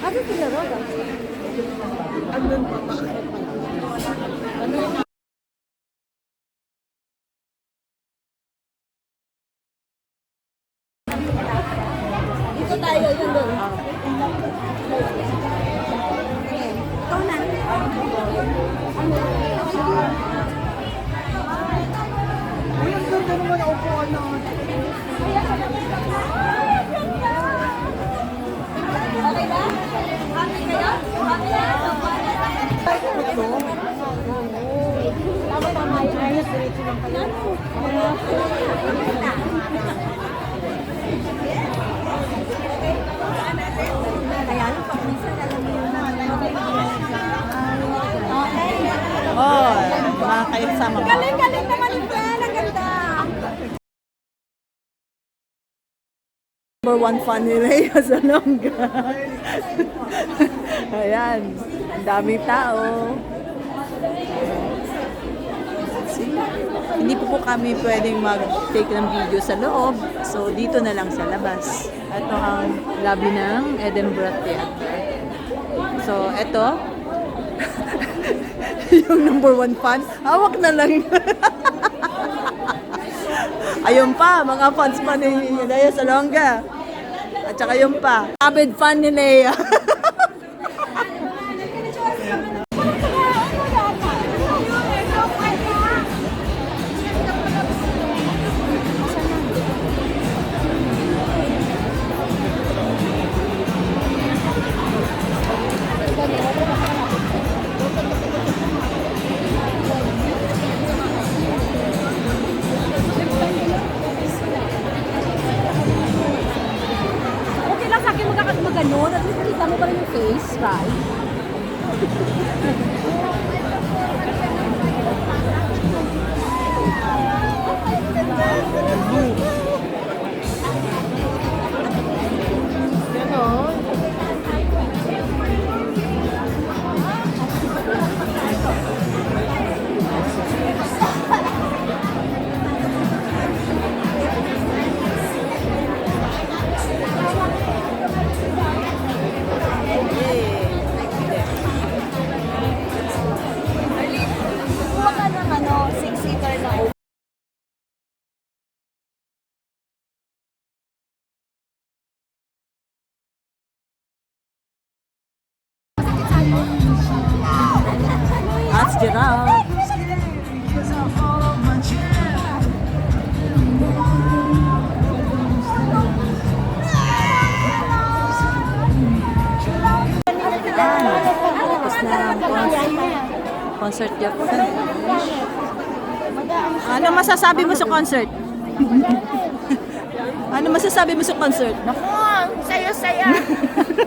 Ano sila Roda? Andun pa ba? Dito tayo, yun doon. Ikaw na. Uy, ang ganda naman ang upuan na. Okay ba? Happy kayo? Happy na? Tama yun. Ayos, diretso lang kayo. Kaya yung pag-minsan, alam mo yun na. Oh, makakayasama mo. Galing naman yung plan. Ang ganda. Number one fan ni Rhea sa Longga. Ayan, ang daming tao. See? Hindi po kami pwedeng mag-take ng video sa loob. So, dito na lang sa labas. Ito ang lobby ng Edinburgh Theatre. So, ito. Yung number one fan. Hawak na lang. Ayun pa, mga fans pa ni Lea Salonga. At saka yun pa, avid fan ni Lea. Okay lang sa akin magano at least kita mo pa rin yung face, right? Kuha ka ng ano, 6-seater na open. That's Gerald. Tapos na ang concert niya po. Ano masasabi mo sa concert? Ano masasabi mo sa concert? Naku, saya-saya.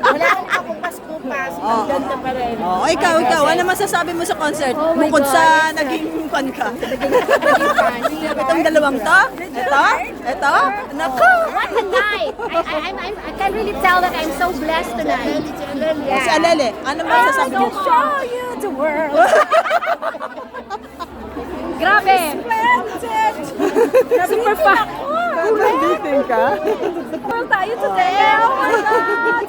Wala akong kapupas-kupas. Ang ganda pa rin. Oh, ikaw. Ano masasabi mo sa concert? Oh my Bukod God, sa naging fan ka. Itong dalawang to? Ito? Naku! What a night! I can't really tell that I'm so blessed tonight. Si Alele, ano masasabi mo? Show you the world. Grabe! Super fun. Dating ka? Tayo today. Oh my God.